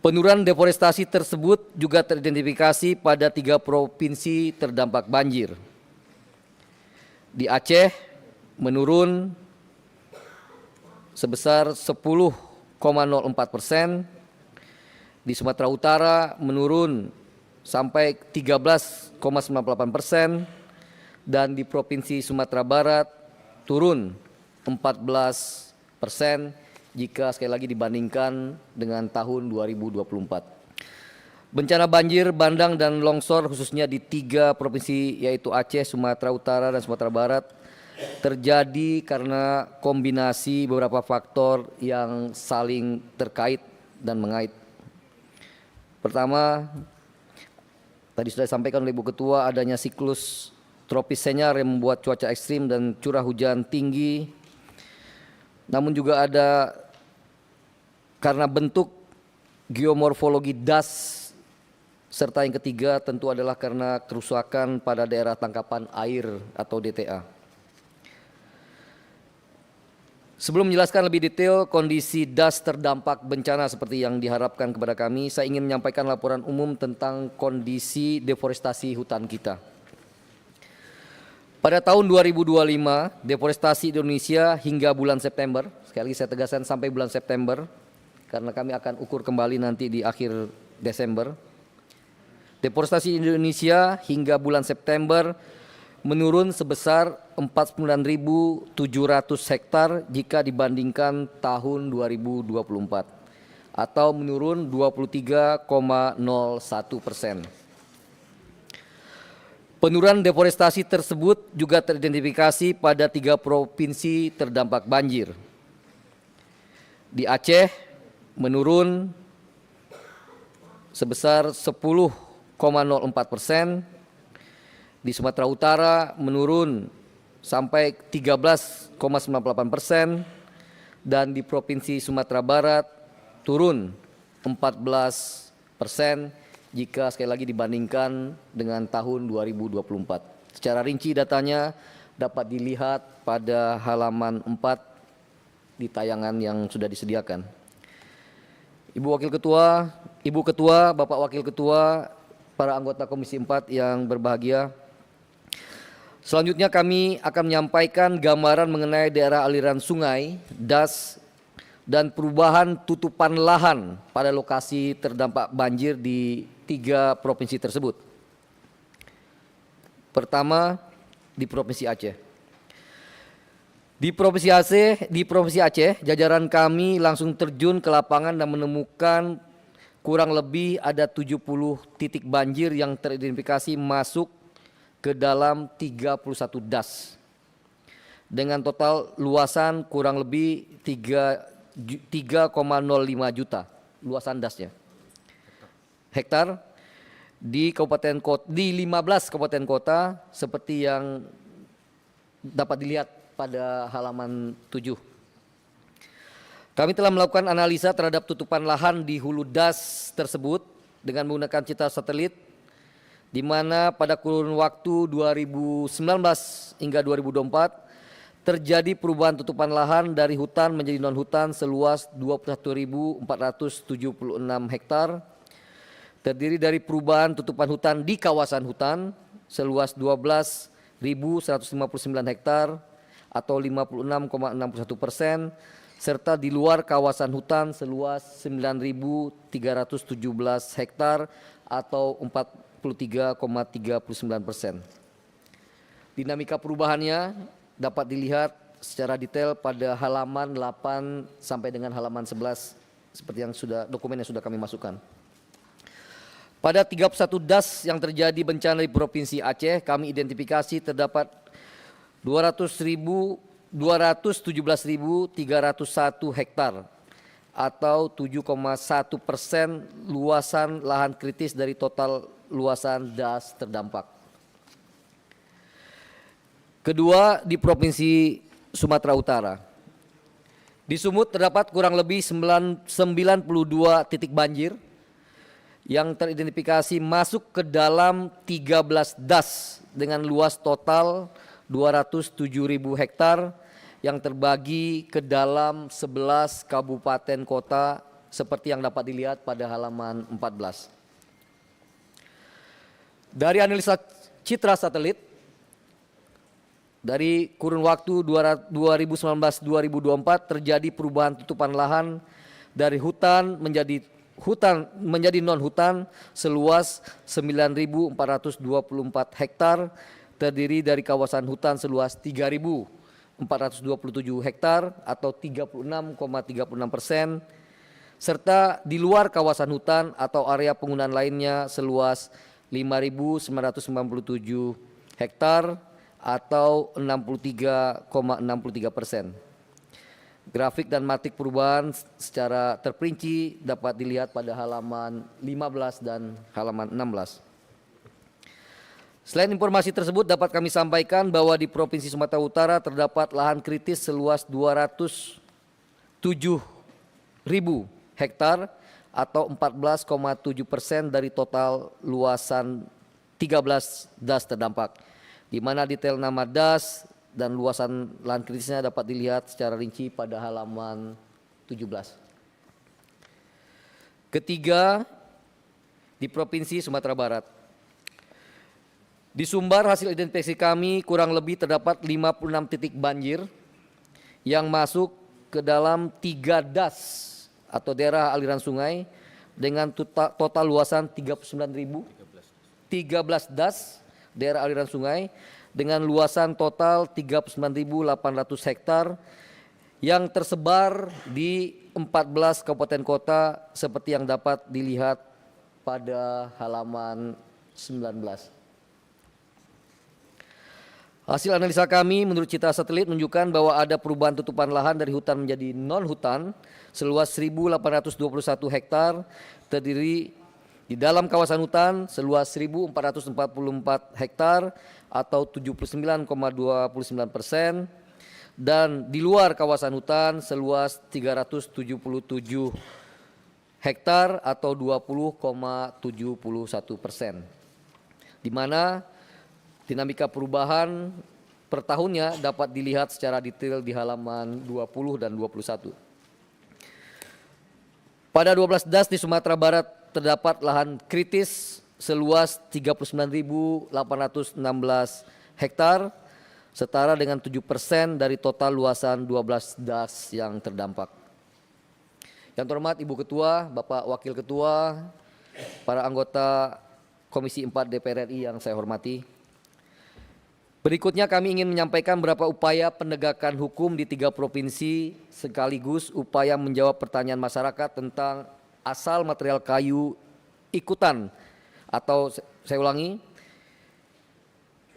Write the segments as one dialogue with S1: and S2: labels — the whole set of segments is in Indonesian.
S1: Penurunan deforestasi tersebut juga teridentifikasi pada 3 provinsi terdampak banjir. Di Aceh menurun sebesar 10,04%, di Sumatera Utara menurun sampai 13,98%, dan di Provinsi Sumatera Barat turun 14% jika sekali lagi dibandingkan dengan tahun 2024. Bencana banjir, bandang, dan longsor khususnya di 3 provinsi yaitu Aceh, Sumatera Utara, dan Sumatera Barat terjadi karena kombinasi beberapa faktor yang saling terkait dan mengait. Pertama, tadi sudah disampaikan oleh Ibu Ketua, adanya siklus tropis Senyar yang membuat cuaca ekstrim dan curah hujan tinggi. Namun juga ada karena bentuk geomorfologi das, serta yang ketiga tentu adalah karena kerusakan pada daerah tangkapan air atau DTA. Sebelum menjelaskan lebih detail kondisi das terdampak bencana seperti yang diharapkan kepada kami, saya ingin menyampaikan laporan umum tentang kondisi deforestasi hutan kita. Pada tahun 2025, deforestasi Indonesia hingga bulan September, sekali lagi saya tegaskan sampai bulan September, karena kami akan ukur kembali nanti di akhir Desember. Deforestasi Indonesia hingga bulan September menurun sebesar 49.700 hektar jika dibandingkan tahun 2024, atau menurun 23,01%. Penurunan deforestasi tersebut juga teridentifikasi pada 3 provinsi terdampak banjir. Di Aceh menurun sebesar 10,04%, di Sumatera Utara menurun sampai 13,98%, dan di Provinsi Sumatera Barat turun 14% jika sekali lagi dibandingkan dengan tahun 2024. Secara rinci datanya dapat dilihat pada halaman 4 di tayangan yang sudah disediakan. Ibu Ketua, Bapak Wakil Ketua, para anggota Komisi 4 yang berbahagia. Selanjutnya kami akan menyampaikan gambaran mengenai daerah aliran sungai, das, dan perubahan tutupan lahan pada lokasi terdampak banjir di 3 provinsi tersebut. Pertama, di Provinsi Aceh. Di Provinsi Aceh, jajaran kami langsung terjun ke lapangan dan menemukan kurang lebih ada 70 titik banjir yang teridentifikasi masuk ke dalam 31 das dengan total luasan kurang lebih 3,05 juta luasan dasnya hektar di 15 kabupaten kota seperti yang dapat dilihat pada halaman 7. Kami telah melakukan analisa terhadap tutupan lahan di hulu das tersebut dengan menggunakan citra satelit, di mana pada kurun waktu 2019 hingga 2024 terjadi perubahan tutupan lahan dari hutan menjadi non-hutan seluas 21.476 hektar, terdiri dari perubahan tutupan hutan di kawasan hutan seluas 12.159 hektar atau 56,61%, serta di luar kawasan hutan seluas 9.317 hektar atau 43,39%. Dinamika perubahannya dapat dilihat secara detail pada halaman 8 sampai dengan halaman 11 seperti yang dokumen yang sudah kami masukkan. Pada 31 das yang terjadi bencana di Provinsi Aceh, kami identifikasi terdapat 217.301 hektar atau 7,1% luasan lahan kritis dari total luasan das terdampak. Kedua, di Provinsi Sumatera Utara. Di Sumut terdapat kurang lebih 92 titik banjir yang teridentifikasi masuk ke dalam 13 das dengan luas total 207.000 hektar yang terbagi ke dalam 11 kabupaten kota seperti yang dapat dilihat pada halaman 14. Dari analisa citra satelit, dari kurun waktu 2019-2024 terjadi perubahan tutupan lahan dari hutan menjadi non-hutan seluas 9.424 hektar, terdiri dari kawasan hutan seluas 3.427 hektar atau 36,36%, serta di luar kawasan hutan atau area penggunaan lainnya seluas 5.997 hektar atau 63,63%. Grafik dan matrik perubahan secara terperinci dapat dilihat pada halaman 15 dan halaman 16. Selain informasi tersebut dapat kami sampaikan bahwa di Provinsi Sumatera Utara terdapat lahan kritis seluas 207.000 hektar atau 14,7% dari total luasan 13 das terdampak, di mana detail nama das dan luasan lahan kritisnya dapat dilihat secara rinci pada halaman 17. Ketiga, di Provinsi Sumatera Barat. Di Sumbar hasil identifikasi kami kurang lebih terdapat 56 titik banjir yang masuk ke dalam 3 das atau daerah aliran sungai dengan total luasan 13 das daerah aliran sungai dengan luasan total 39.800 hektar yang tersebar di 14 kabupaten kota seperti yang dapat dilihat pada halaman 19. Hasil analisa kami menurut citra satelit menunjukkan bahwa ada perubahan tutupan lahan dari hutan menjadi non-hutan seluas 1.821 hektar, terdiri di dalam kawasan hutan seluas 1.444 hektar atau 79,29%, dan di luar kawasan hutan seluas 377 hektar atau 20,71%, di mana dinamika perubahan per tahunnya dapat dilihat secara detail di halaman 20 dan 21. Pada 12 das di Sumatera Barat terdapat lahan kritis seluas 39.816 hektar, setara dengan 7% dari total luasan 12 das yang terdampak. Yang terhormat Ibu Ketua, Bapak Wakil Ketua, para anggota Komisi 4 DPR RI yang saya hormati. Berikutnya kami ingin menyampaikan beberapa upaya penegakan hukum di 3 provinsi sekaligus upaya menjawab pertanyaan masyarakat tentang asal material kayu ikutan, atau saya ulangi,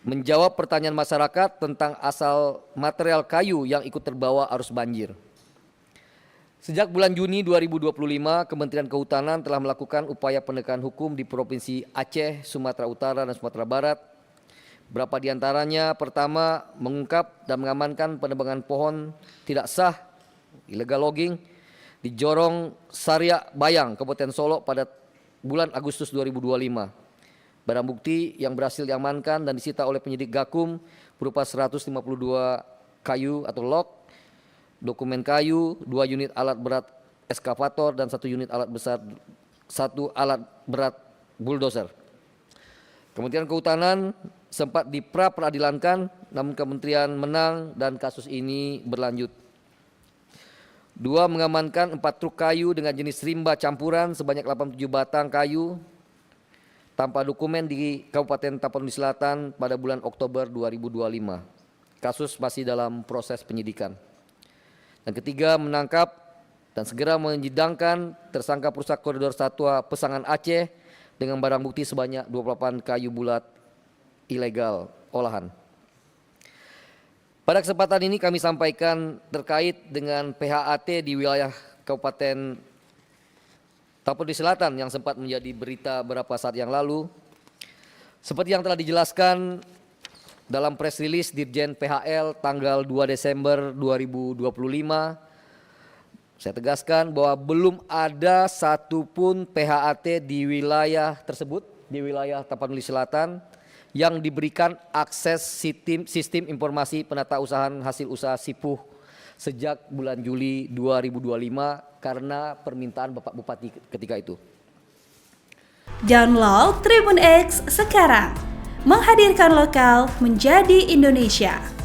S1: menjawab pertanyaan masyarakat tentang asal material kayu yang ikut terbawa arus banjir. Sejak bulan Juni 2025, Kementerian Kehutanan telah melakukan upaya penegakan hukum di Provinsi Aceh, Sumatera Utara, dan Sumatera Barat. Berapa di antaranya: pertama, mengungkap dan mengamankan penebangan pohon tidak sah illegal logging di Jorong Sarya Bayang, Kabupaten Solok pada bulan Agustus 2025. Barang bukti yang berhasil diamankan dan disita oleh penyidik Gakum berupa 152 kayu atau log, dokumen kayu, 2 unit alat berat eskavator dan 1 unit alat besar, 1 alat berat bulldozer. Kementerian Kehutanan sempat diperadilankan, namun kementerian menang dan kasus ini berlanjut. 2, mengamankan 4 truk kayu dengan jenis rimba campuran sebanyak 87 batang kayu tanpa dokumen di Kabupaten Tapanuli Selatan pada bulan Oktober 2025. Kasus masih dalam proses penyidikan. Dan ketiga, menangkap dan segera menyidangkan tersangka perusak koridor satwa Pesangan Aceh dengan barang bukti sebanyak 28 kayu bulat ilegal olahan. Pada kesempatan ini kami sampaikan terkait dengan PHAT di wilayah Kabupaten Tapanuli Selatan yang sempat menjadi berita beberapa saat yang lalu. Seperti yang telah dijelaskan dalam press release Dirjen PHL tanggal 2 Desember 2025, saya tegaskan bahwa belum ada satupun PHAT di wilayah tersebut, di wilayah Tapanuli Selatan, yang diberikan akses sistem informasi penata usahaan hasil usaha SIPUH sejak bulan Juli 2025 karena permintaan Bapak Bupati ketika itu.
S2: Download Tribun X sekarang, menghadirkan lokal menjadi Indonesia.